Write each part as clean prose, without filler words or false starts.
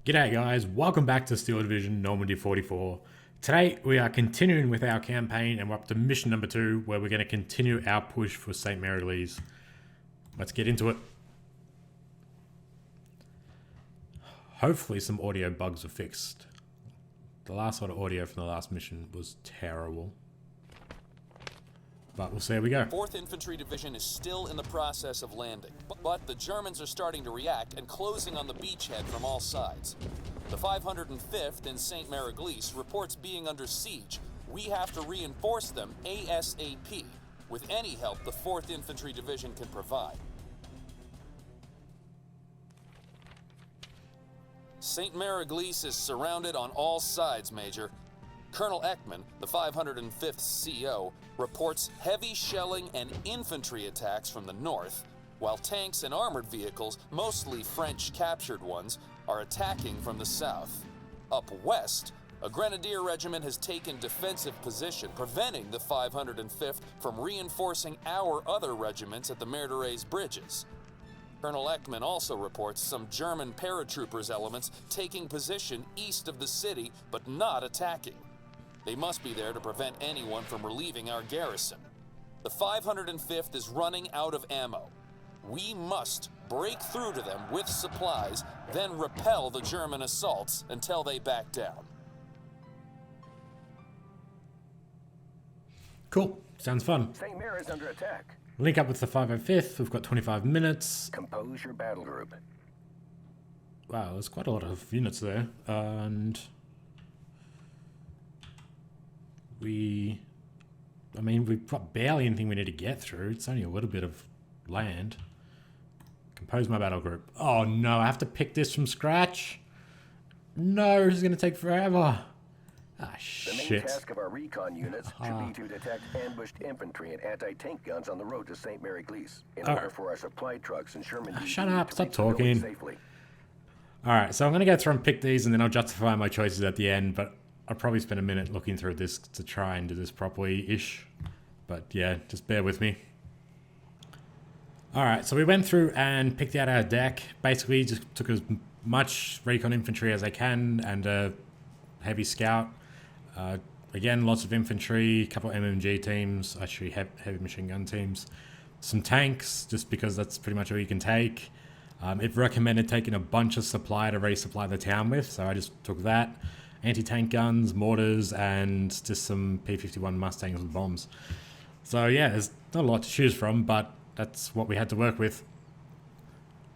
G'day guys, welcome back to Steel Division Normandy 44. Today we are continuing with our campaign and we're up to mission number 2 where we're going to continue our push for St. Mary Lees. Let's get into it. Hopefully some audio bugs are fixed. The last lot of audio from the last mission was terrible. But we'll see how we go. 4th Infantry Division is still in the process of landing, but the Germans are starting to react and closing on the beachhead from all sides. The 505th in St. Mary-Lees reports being under siege. We have to reinforce them ASAP, with any help the 4th Infantry Division can provide. St. Mary-Lees is surrounded on all sides, Major. Colonel Ekman, the 505th CO, reports heavy shelling and infantry attacks from the north, while tanks and armored vehicles, mostly French-captured ones, are attacking from the south. Up west, a grenadier regiment has taken defensive position, preventing the 505th from reinforcing our other regiments at the Martyrs bridges. Colonel Ekman also reports some German paratroopers elements taking position east of the city, but not attacking. They must be there to prevent anyone from relieving our garrison. The 505th is running out of ammo. We must break through to them with supplies, then repel the German assaults until they back down. Cool, sounds fun. St. Mary is under attack. Link up with the 505th, we've got 25 minutes. Compose your battle group. Wow, there's quite a lot of units there. And we've got barely anything we need to get through. It's only a little bit of land. Compose my battle group. Oh no, I have to pick this from scratch? No, this is going to take forever. Ah, The main shit. task of our recon units should be to detect ambushed infantry and anti-tank guns on the road to St. Mary-Lees in order for our supply trucks and Sherman Shut DD up, to stop reach the village talking. safely. Alright, so I'm going to go through and pick these and then I'll justify my choices at the end, but I'll probably spend a minute looking through this to try and do this properly-ish. But yeah, just bear with me. Alright, so we went through and picked out our deck. Basically, just took as much recon infantry as I can and a heavy scout. Again, lots of infantry, a couple of MMG teams, actually heavy machine gun teams. Some tanks, just because that's pretty much all you can take. It recommended taking a bunch of supply to resupply the town with, so I just took that. Anti-tank guns, mortars, and just some P-51 Mustangs with bombs. So yeah, there's not a lot to choose from, but that's what we had to work with.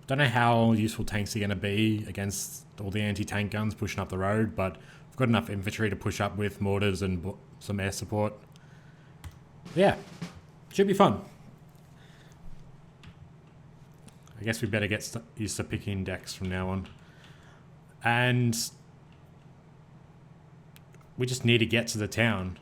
Don't know how useful tanks are going to be against all the anti-tank guns pushing up the road, but we've got enough infantry to push up with mortars and some air support. Yeah, should be fun. I guess we better get used to picking decks from now on. And we just need to get to the town.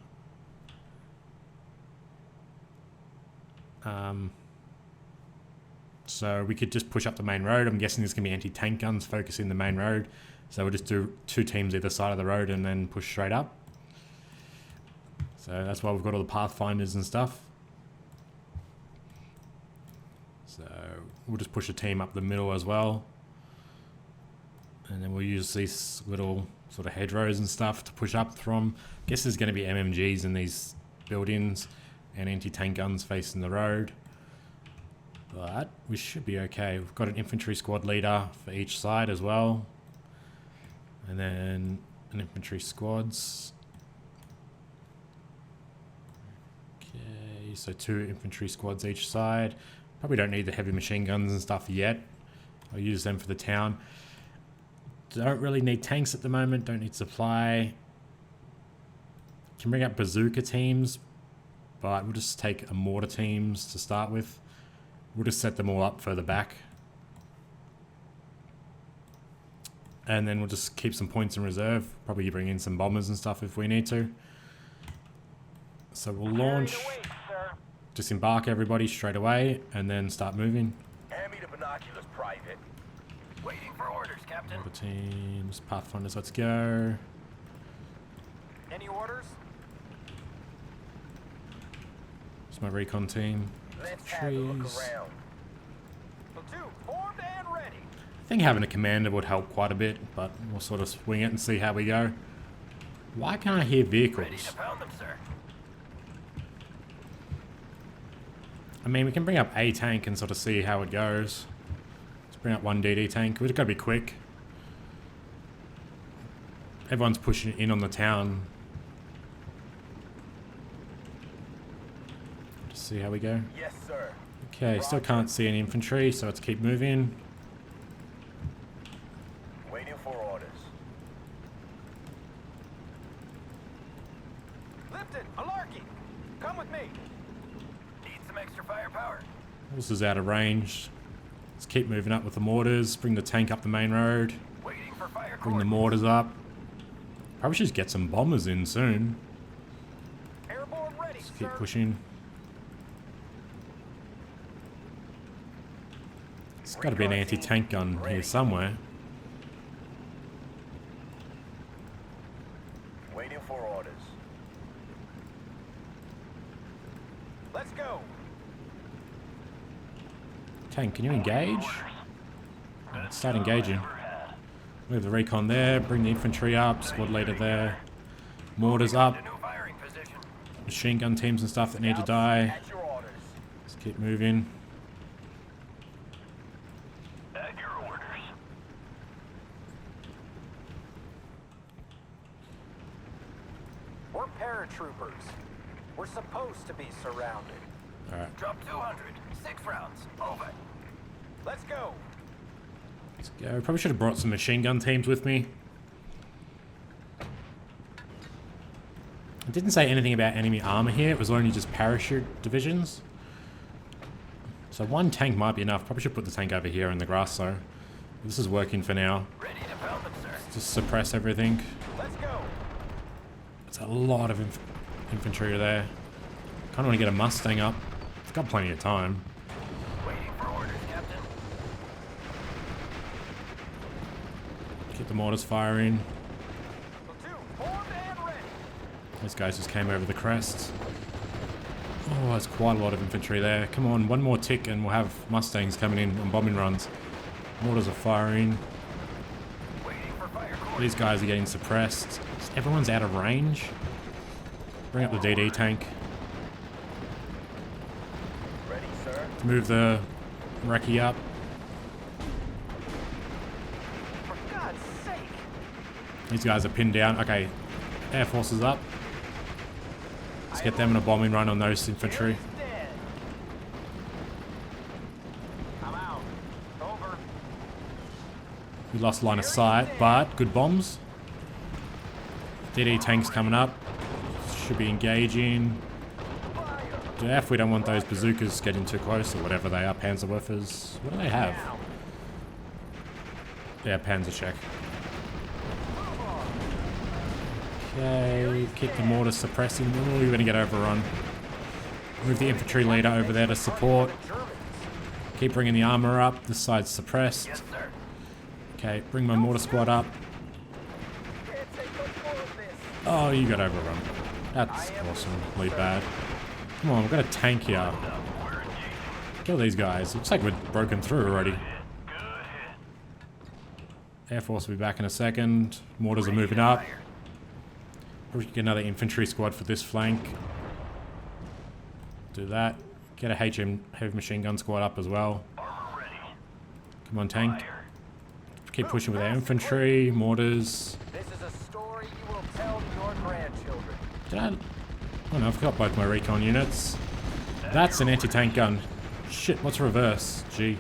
So we could just push up the main road. I'm guessing there's going to be anti-tank guns focusing the main road. So we'll just do 2 teams either side of the road and then push straight up. So that's why we've got all the pathfinders and stuff. So we'll just push a team up the middle as well. And then we'll use these little sort of hedgerows and stuff to push up from. I guess there's going to be MMGs in these buildings and anti-tank guns facing the road. But we should be okay. We've got an infantry squad leader for each side as well. And then an infantry squads. Okay, so 2 infantry squads each side. Probably don't need the heavy machine guns and stuff yet. I'll use them for the town. Don't really need tanks at the moment. Don't need supply. Can bring up bazooka teams, but we'll just take a mortar teams to start with. We'll just set them all up further back. And then we'll just keep some points in reserve. Probably bring in some bombers and stuff if we need to. So we'll launch, disembark everybody straight away, and then start moving. Hand me the binoculars, Private. Waiting for orders, Captain. The teams, pathfinders, let's go. Any orders? It's my recon team. Let's have a look Trees. around. Platoon, formed and ready. think having a commander would help quite a bit, but we'll sort of swing it and see how we go. Why can't I hear vehicles? Ready to pound them, sir. I mean, we can bring up a tank and sort of see how it goes. Let's bring up one DD tank. We've got to be quick. Everyone's pushing in on the town. Just see how we go. Yes, sir. Okay, still can't see any infantry, so let's keep moving. Waiting for orders. Lipton, Alarky, come with me. Need some extra firepower. This is out of range. Let's keep moving up with the mortars. Bring the tank up the main road. Waiting for fire. Bring the mortars up. Probably should just get some bombers in soon. Airborne ready, Let's keep pushing. There's got to be an anti-tank gun here somewhere. Waiting for orders. Let's go. Tank, can you engage? Let's start engaging. Move the recon there, bring the infantry up, squad leader there. Mortars up. Machine gun teams and stuff that need to die. Let's keep moving. At your orders. We're paratroopers. We're supposed to be surrounded. Alright, Drop 200. 6 rounds. Over. Let's go. let's go. Probably should have brought some machine gun teams with me. It didn't say anything about enemy armor here. It was only just parachute divisions. So one tank might be enough. Probably should put the tank over here in the grass though. This is working for now. Ready to pound them, sir. Just suppress everything. Let's go. It's a lot of infantry there. Kind of want to get a Mustang up. It's got plenty of time. Waiting for orders, Captain. Keep the mortars firing. Platoon, formed and ready. These guys just came over the crest. Oh, there's quite a lot of infantry there. Come on, one more tick and we'll have Mustangs coming in on bombing runs. Mortars are firing. Waiting for fire core. These guys are getting suppressed. Everyone's out of range. Bring up the DD tank. Ready, sir. Move the recce up. For God's sake. These guys are pinned down. Okay, Air Force is up. Let's get them in a bombing run on those infantry. Dead. I'm out. Over. We lost line of sight, but good bombs. DD tanks coming up. Should be engaging. Def, we don't want those bazookas getting too close or whatever they are. Panzerwerfers. What do they have? Yeah, Panzercheck. Okay, keep the mortar suppressing. Oh, you're going to get overrun. Move the infantry leader over there to support. Keep bringing the armor up. This side's suppressed. Yes, sir. Okay, bring my mortar squad up. Can't take much more of this. Oh, you got overrun. That's awesomely bad. Come on, we've got a tank here. Kill these guys. Looks like we're broken through already. Air Force will be back in a second. Mortars are moving up. Probably get another infantry squad for this flank. Do that. Get a HM heavy machine gun squad up as well. Come on, tank. Keep pushing with our infantry, mortars. This is a story you will tell your grandchildren. Did I? Oh no, I've got both my recon units. That's an anti-tank gun. Shit, what's reverse? Gee.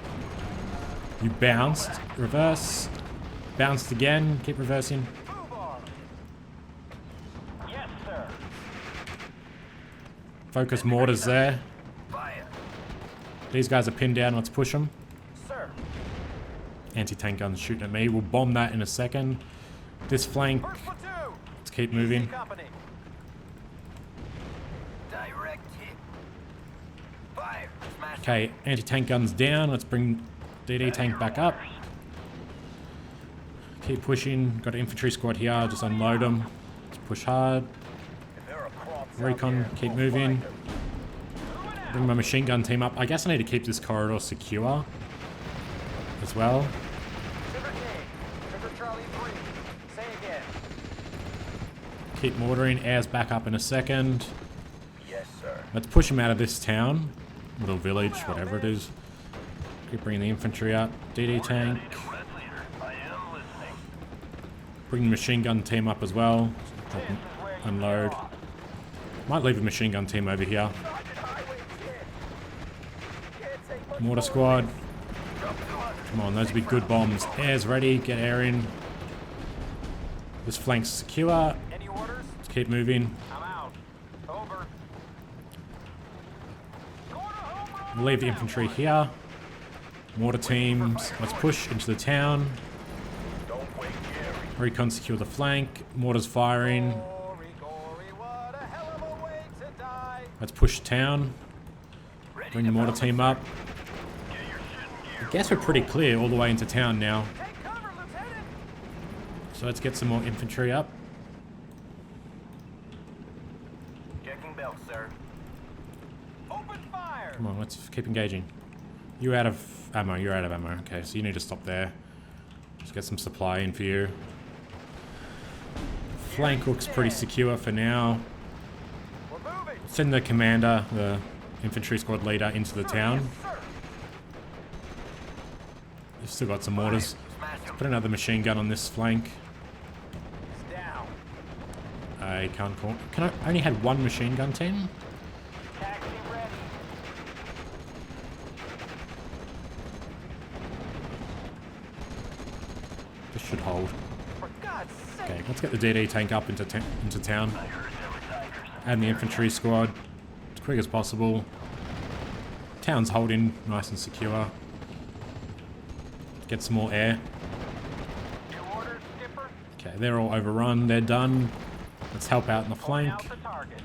You bounced. Reverse. Bounced again. Keep reversing. Yes, sir. Focus mortars there. Fire. These guys are pinned down. Let's push them. Sir. Anti-tank guns shooting at me. We'll bomb that in a second. This flank. First platoon. Let's keep moving. Company. Direct hit. Fire. Smash. Okay, anti-tank guns down. Let's bring DD tank back up. Keep pushing. Got an infantry squad here. Just unload them. Let's push hard. If there are crops out Recon, there, keep we'll moving. find them. Bring my machine gun team up. I guess I need to keep this corridor secure as well. Say again. Keep mortaring. Air's back up in a second. Yes, sir. Let's push them out of this town. Little village, whatever it is. Keep bringing the infantry up. DD tank. Bring the machine gun team up as well. Unload. Might leave a machine gun team over here. Mortar squad. Come on, those would be good bombs. Air's ready. Get air in. This flank's secure. Any orders? Let's keep moving. I'm out. Over. We'll leave the infantry here. Mortar teams. Let's push into the town. Recon secure the flank. Mortars firing. Gory, gory, what a hell of a way to die. Let's push town. Bring the mortar team up. I guess we're pretty clear all the way into town now. Take cover, Lieutenant. So let's get some more infantry up. Checking belt, sir. Open fire. Come on, let's keep engaging. You out of ammo. You're out of ammo. Okay, so you need to stop there. Let's get some supply in for you. Flank looks pretty secure for now. We're moving. Send the commander, the infantry squad leader, into the town. Yes, sir. You've still got some mortars. Let's put another machine gun on this flank. It's down. I can't call. Can I only had one machine gun team? Taxi ready. This should hold. For God's sake. Okay, let's get the DD tank up into town. And the infantry squad as quick as possible. Town's holding nice and secure. Get some more air. New orders, skipper. Okay, they're all overrun. They're done. Let's help out in the Pulling flank. out the target.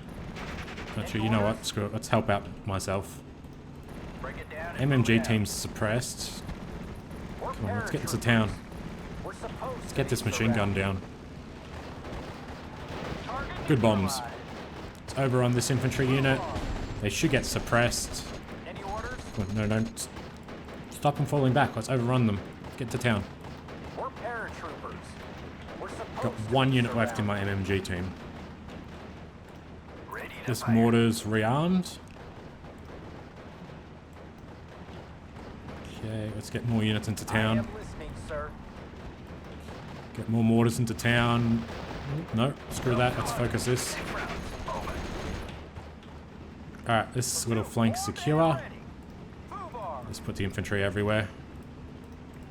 Actually, you know what? Screw it. Let's help out myself. Bring it down and move MMG out. team's suppressed. We're Come on, let's get into paratroopers. town. We're supposed Let's to get be this machine gun surrounded. down. Target Good bombs. neutralized. Let's overrun this infantry unit. They should get suppressed. Any orders? Come on, no, don't. Stop them falling back. Let's overrun them. Get to town. We're paratroopers. We're supposed Got to one be unit left in surrounded. my MMG team. Ready to This fire. mortar's rearmed. Okay, let's get more units into I town. am listening, sir. Get more mortars into town. No, screw that. Let's focus this. Alright, this little flank's secure. Ready. Fubar. Let's put the infantry everywhere.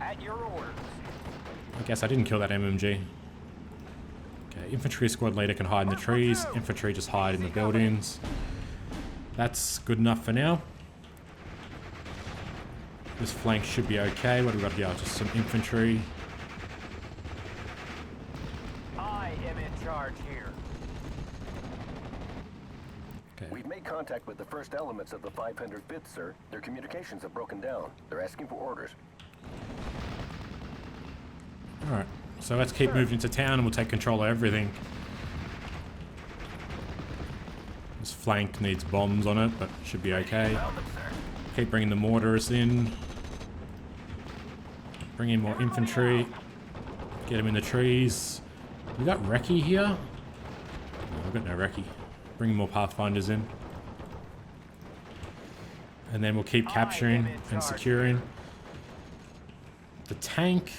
At your orders. I guess I didn't kill that MMG. Okay, infantry squad leader can hide in the trees. Infantry just hide in the buildings. That's good enough for now. This flank should be okay. What do we got here? Just some infantry. I am in charge here. Okay. We've made contact with the first elements of the 505th, sir. Their communications have broken down. They're asking for orders. Alright, so let's keep moving to town and we'll take control of everything. This flank needs bombs on it, but should be okay. Keep bringing the mortars in. Bring in more infantry. Get them in the trees. We got recce here? No, we've got no recce. Bring more pathfinders in. And then we'll keep capturing and securing. The tank.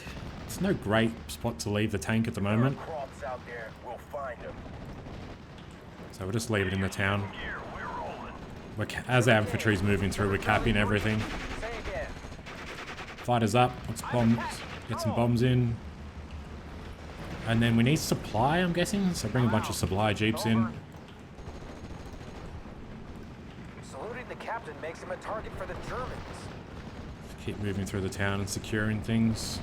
It's no great spot to leave the tank at the moment. Crops out there. We'll find them. So we'll just leave it in the town. As our infantry's moving through, we're capping everything. Say again. Fighters up. Let's bomb. Get some bombs in. And then we need supply, I'm guessing. So bring a bunch of supply jeeps in. Saluting the captain makes him a target for the Germans. Keep moving through the town and securing things.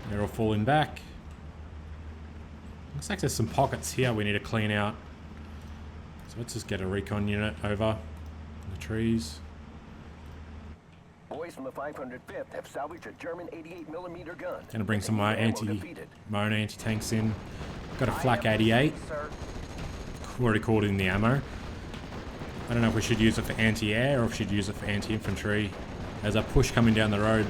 They're all falling back. Looks like there's some pockets here we need to clean out. So let's just get a recon unit over in the trees. Boys from the 505th have salvaged a German 88mm gun. Gonna bring some of my Ammo defeated. own anti-tanks in. Got a flak 88. Sir. Already called in the ammo. I don't know if we should use it for anti-air or if we should use it for anti-infantry. There's a push coming down the road.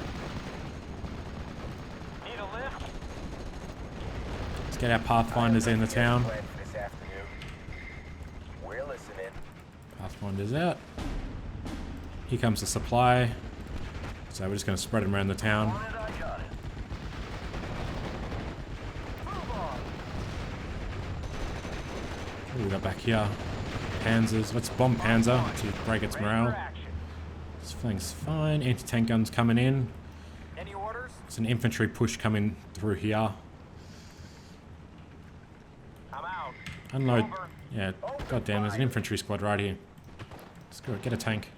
Let's get our Pathfinders in the town. We're listening. Pathfinders out. Here comes the supply. So we're just going to spread them around the town. What do we got back here? Panzers. Let's bomb Panzer to break its morale. This flank's fine. Anti-tank guns coming in. Any orders? There's an infantry push coming through here. I'm out. Unload. Over. Yeah, goddamn, there's an infantry squad right here. Let's go, get a tank.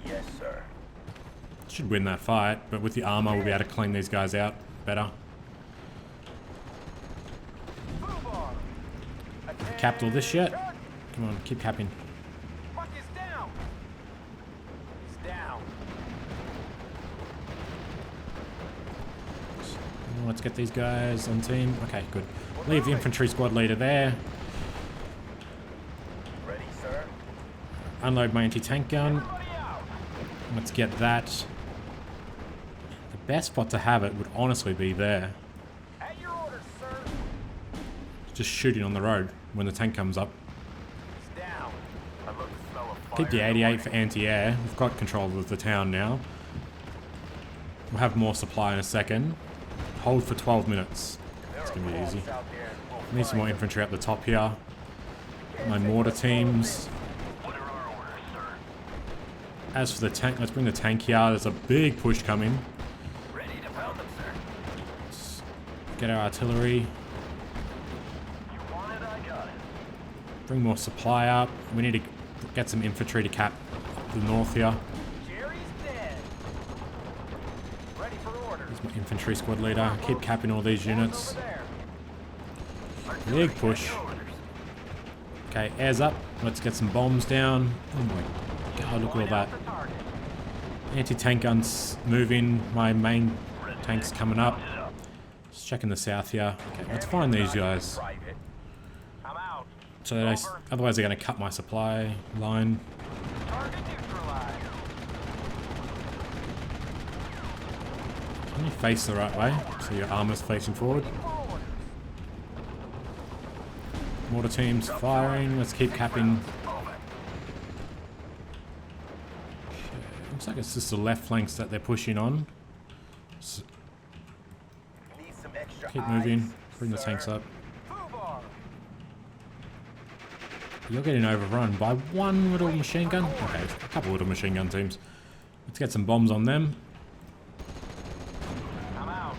Yes, sir. Should win that fight, but with the armor we'll be able to clean these guys out better. Capped all this yet? Come on, keep capping. Fuck is down. He's down. Let's get these guys on team. Okay, good. Leave the infantry squad leader there. Ready, sir? Unload my anti-tank gun. Let's get that. The best spot to have it would honestly be there. At your orders, sir. Just shooting on the road when the tank comes up. He's down. I love the smell of fire. Keep the 88 for anti-air. We've got control of the town now. We'll have more supply in a second. Hold for 12 minutes. It's going to be easy. Need some more infantry up the top here. My mortar teams. As for the tank, let's bring the tank here. There's a big push coming. Ready to pound them, sir. Let's get our artillery. You want it, I got it. Bring more supply up. We need to get some infantry to cap the north here. Jerry's dead. Ready for orders. There's my infantry squad leader. Keep capping all these units. Over there. Big push. Okay, air's up. Let's get some bombs down. Oh my god, look at all that. The target. Anti-tank guns moving. My main tank's coming up. Just checking the south here. Okay, let's find these guys. Private. I'm out. So that otherwise they're going to cut my supply line. Target neutralized. Can you face the right way so your armor's facing forward? Forward. Mortar teams firing. Let's keep capping. Looks like it's just the left flanks that they're pushing on. So Need some extra keep eyes, moving. Bring the sir. tanks up. Fubar. You're getting overrun by one little machine gun. Okay, a couple little machine gun teams. Let's get some bombs on them. I'm out.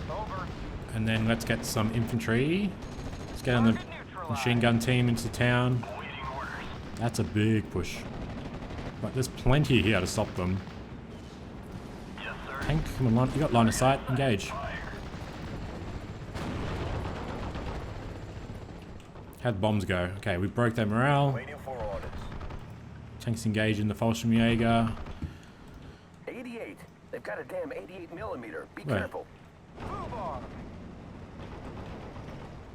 Over. And then let's get some infantry. Let's get on the machine gun team into town. That's a big push. But there's plenty here to stop them. Tank, come on, you got line of sight. Engage. How'd bombs go? Okay, we broke their morale. Waiting for orders. Tanks engaged in the Fallschirmjäger. 88. They've got a damn 88 millimeter. Be Where? careful. Fubar.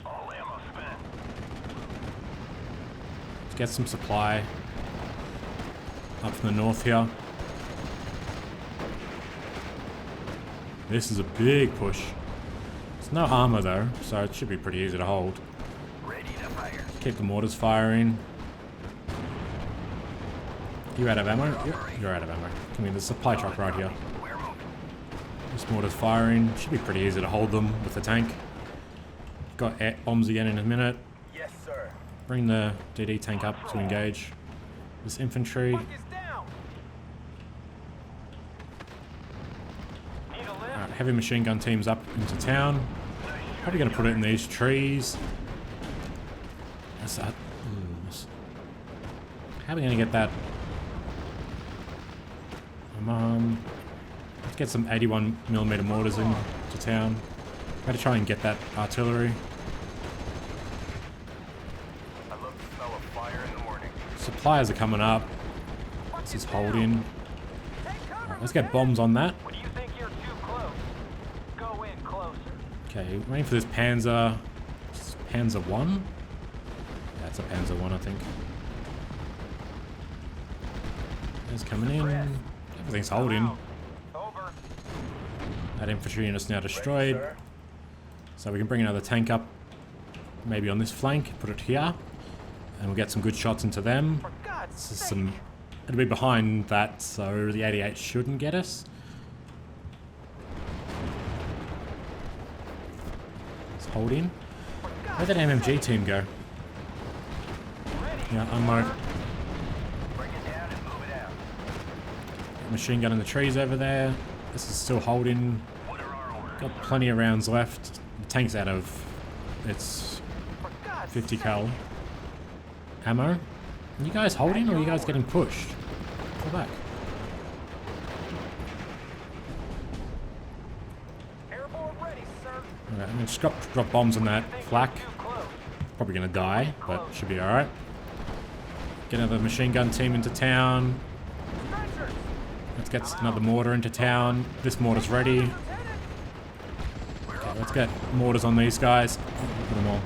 All ammo spent. Let's get some supply. Up from the north here. This is a big push. There's no armor though, so it should be pretty easy to hold. Ready to fire. Keep the mortars firing. You out of ammo? You're out of ammo. Come in, there's a supply truck right here. We're moving. This mortar's firing. Should be pretty easy to hold them with the tank. Got air bombs again in a minute. Yes, sir. Bring the DD tank up to engage. This infantry. Fuck is down. Need a lift? Alright, heavy machine gun teams up into town. Probably going to put it in these trees. That's that. How are we going to get that? Let's get some 81mm mortars into town. Got to try and get that artillery. I love the smell of fire in the morning. Supplies are coming up. This is holding. Alright, let's get bombs on that. When you think you're too close, go in closer. Okay, waiting for this Panzer. It's Panzer 1? Yeah, it's a Panzer 1, I think. It's coming in. Everything's holding. Over. That infantry unit's now destroyed. So we can bring another tank up, maybe on this flank, put it here, and we'll get some good shots into them. For God's This is sake. some, it'll be behind that, so the 88 shouldn't get us. Let's hold in. Where'd that MMG team go? Yeah, unload. Bring it down and move it out. Machine gun in the trees over there. This is still holding. Got plenty of rounds left. The tank's out of its For God's 50 sake. cal ammo. Are you guys holding or are you guys getting pushed? Go back. Airborne ready, sir. Alright, I'm gonna just drop bombs on that flak. Too close. Probably gonna die, but should be alright. Get another machine gun team into town. Stretchers. Let's get another mortar into town. This mortar's ready. Lieutenant. Okay, let's get mortars on these guys. Look at them all.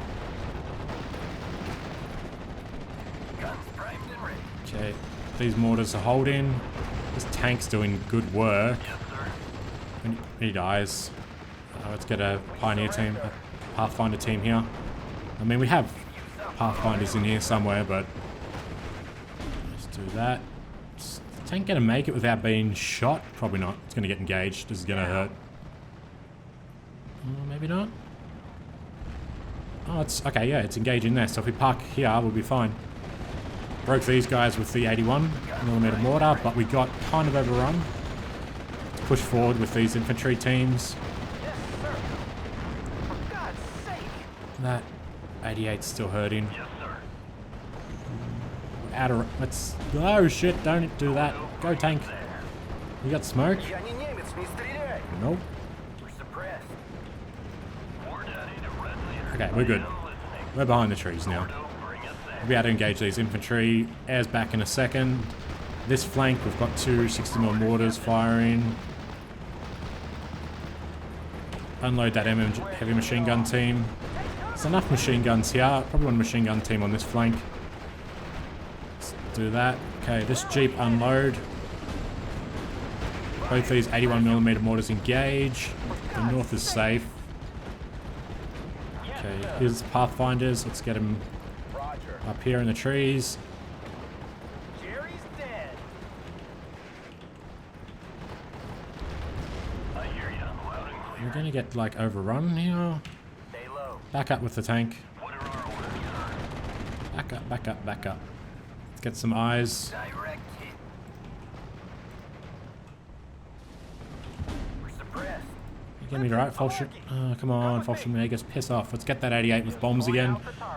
Guns primed and ready. Okay, these mortars are holding. This tank's doing good work. When he dies, let's get a pioneer team, a pathfinder team here. I mean, we have pathfinders in here somewhere, but let's do that. Is the tank gonna make it without being shot? Probably not. It's gonna get engaged. This is gonna hurt. Maybe not. Oh, it's okay. Yeah, it's engaging there. So if we park here, we'll be fine. Broke these guys with the 81mm mortar, but we got kind of overrun. Let's push forward with these infantry teams. Yes, sir. For God's sake. That 88's still hurting. Yes, sir. Out of let's. Oh shit! Don't do that. Go tank. You got smoke? Я не немец, не стреляй. Nope. We're suppressed. Okay, we're good. We're behind the trees now. We'll be able to engage these infantry. Air's back in a second. This flank, we've got two 60mm mortars firing. Unload that MMG heavy machine gun team. There's enough machine guns here. Probably one machine gun team on this flank. Let's do that. Okay, this Jeep unload. Both these 81mm mortars engage. The north is safe. Okay, here's the pathfinders. Let's get them Roger. up here in the trees. Jerry's dead. We're gonna get like overrun here. Stay low. Back up with the tank. Back up, back up, back up. Let's get some eyes. Direct hit. We're suppressed. You get me right, Falchion? Oh, come on, Falchion Megas, piss off. Let's get that 88 with bombs again.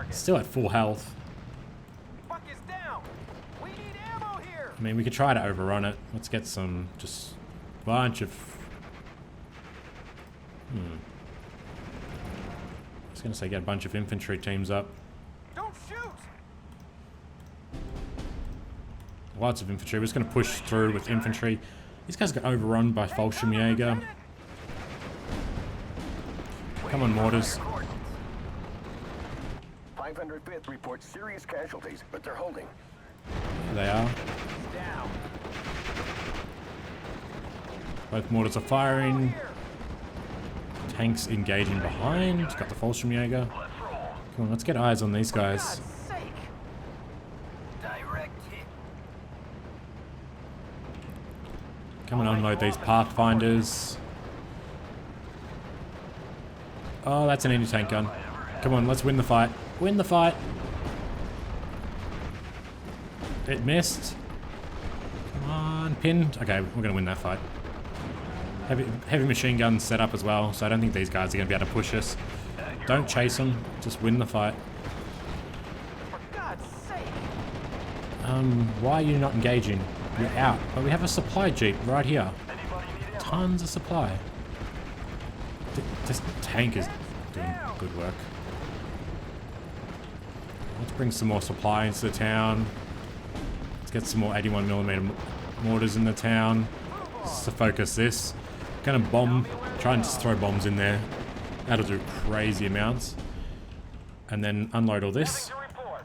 Still at full health. Buck is down. We need ammo here. I mean, we could try to overrun it. Let's get some, just bunch of... I was gonna say get a bunch of infantry teams up. Don't shoot. Lots of infantry. We're just gonna push through with infantry. These guys got overrun by Fallschirmjäger. Come on, mortars. 505th reports serious casualties, but they're holding. There they are. Down. Both mortars are firing. Tanks engaging behind. Got the Fallschirmjäger. Come on, let's get eyes on these guys. God's sake. Direct hit. Come and unload these pathfinders. Oh, that's an anti-tank gun. Come on, let's win the fight. Win the fight. It missed. Come on, pinned. Okay, we're gonna win that fight. Heavy machine guns set up as well, so I don't think these guys are gonna be able to push us. Don't chase them, just win the fight. For God's sake. Why are you not engaging? You're out. But we have a supply jeep right here. Tons of supply. This tank is doing good work. Let's bring some more supply into the town. Let's get some more 81mm mortars in the town. Just to focus this. Gonna bomb, try and just throw bombs in there. That'll do crazy amounts. And then unload all this. Report.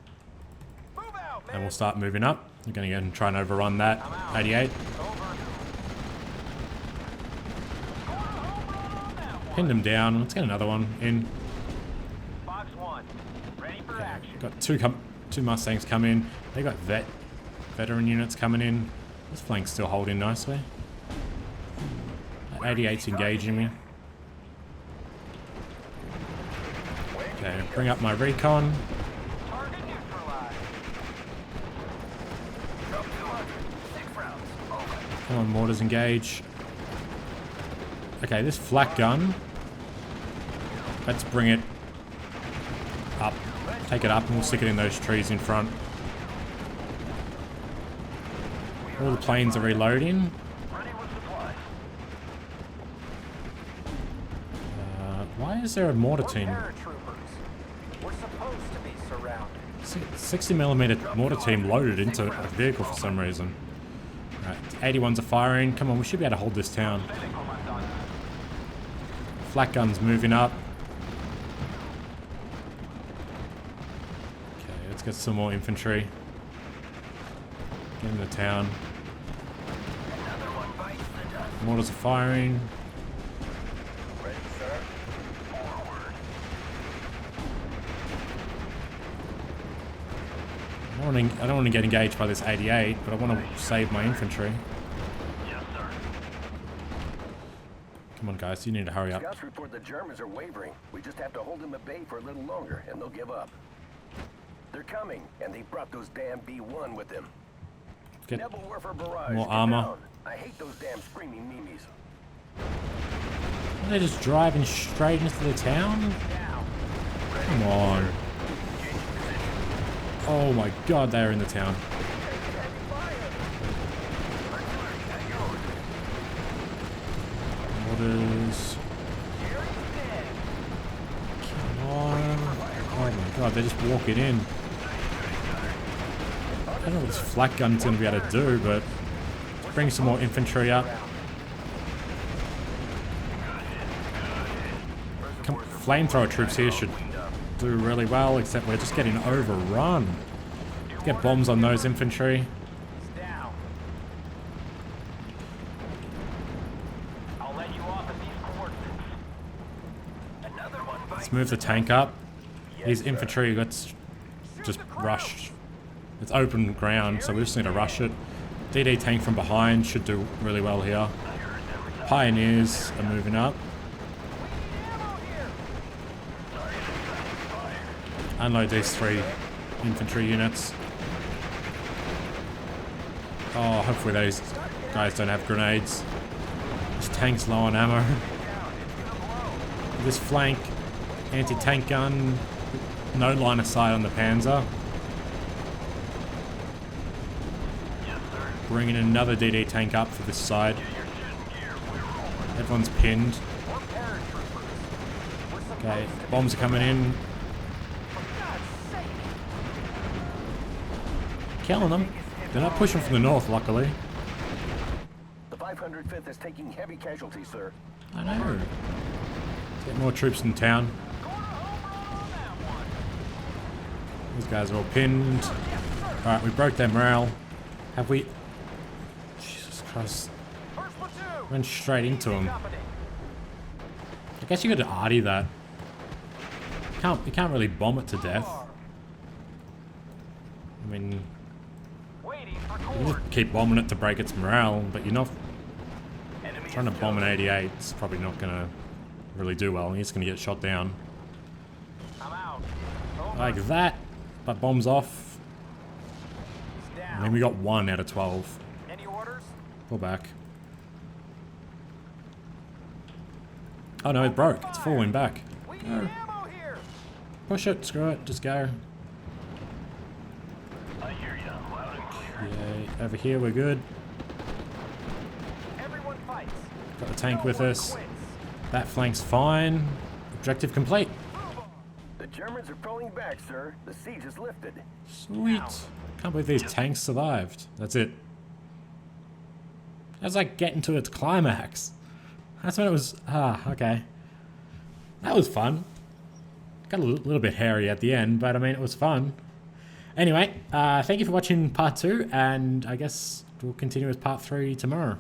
Move out, man. And we'll start moving up. We're gonna go and try and overrun that 88. Over. Pinned him down. Let's get another one in. Box 1, ready for action. Got two Mustangs come in. They got veteran units coming in. This flank's still holding nicely. 88's engaging me. Okay, bring up my recon. Target neutralized. Drop 200. 6 rounds. Over. Come on, mortars engage. Okay, this flak gun. Let's bring it up. Take it up and we'll stick it in those trees in front. All the planes are reloading. Ready with supplies. Why is there a mortar team? Paratroopers. We're supposed to be surrounded. 60mm mortar team loaded into a vehicle for some reason. Right, 81s are firing. Come on, we should be able to hold this town. Flak guns moving up. Okay, let's get some more infantry. Get in the town. Mortars are firing. Ready, sir? Forward. I don't want to get engaged by this 88, but I want to save my infantry. Yes, sir. Come on, guys, you need to hurry up. Scouts report the Germans are wavering. We just have to hold them at bay for a little longer, and they'll give up. They're coming, and they brought those damn B-1 with them. Get Nebelwerfer barrage. more get armor. down. I hate those damn screaming memes. Are they just driving straight into the town? Come on. Oh my god, they are in the town. Mortars. Come on. Oh my god, they just walk it in. I don't know what this flak gun's gonna be able to do, but bring some more infantry up. Flamethrower troops here should do really well, except we're just getting overrun. Let's get bombs on those infantry. Down. I'll let you off at these coordinates. Another one bites. Let's move the tank up. These infantry, let's just rush. It's open ground, so we just need to rush it. DD tank from behind should do really well here. Pioneers are moving up. Unload these 3 infantry units. Oh, hopefully those guys don't have grenades. This tank's low on ammo. This flank, anti-tank gun, no line of sight on the Panzer. Bringing another DD tank up for this side. Everyone's pinned. Okay, bombs are coming in. Killing them. They're not pushing from the north, luckily. The 505th is taking heavy casualties, sir. I know. Let's get more troops in town. These guys are all pinned. Alright, we broke their morale. Have we... Jesus Christ. Went straight into them. I guess you got to arty that. You can't really bomb it to death. I mean... You just keep bombing it to break its morale, but you're not trying to bomb an 88. It's probably not going to really do well. You're just going to get shot down. Like that, but bombs off. And then we got 1 out of 12. Any orders? Pull back. Oh no, it broke. It's falling back. Go. Push it, screw it, just go. Yeah, over here we're good. Everyone fights. Got the tank with us. That flank's fine. Objective complete. The Germans are pulling back, sir. The siege is lifted. Sweet. Can't believe these tanks survived. That's it. That's like getting to its climax. That's when it was... Ah, okay. That was fun. Got a little bit hairy at the end, but I mean, it was fun. Anyway, thank you for watching part 2, and I guess we'll continue with part 3 tomorrow.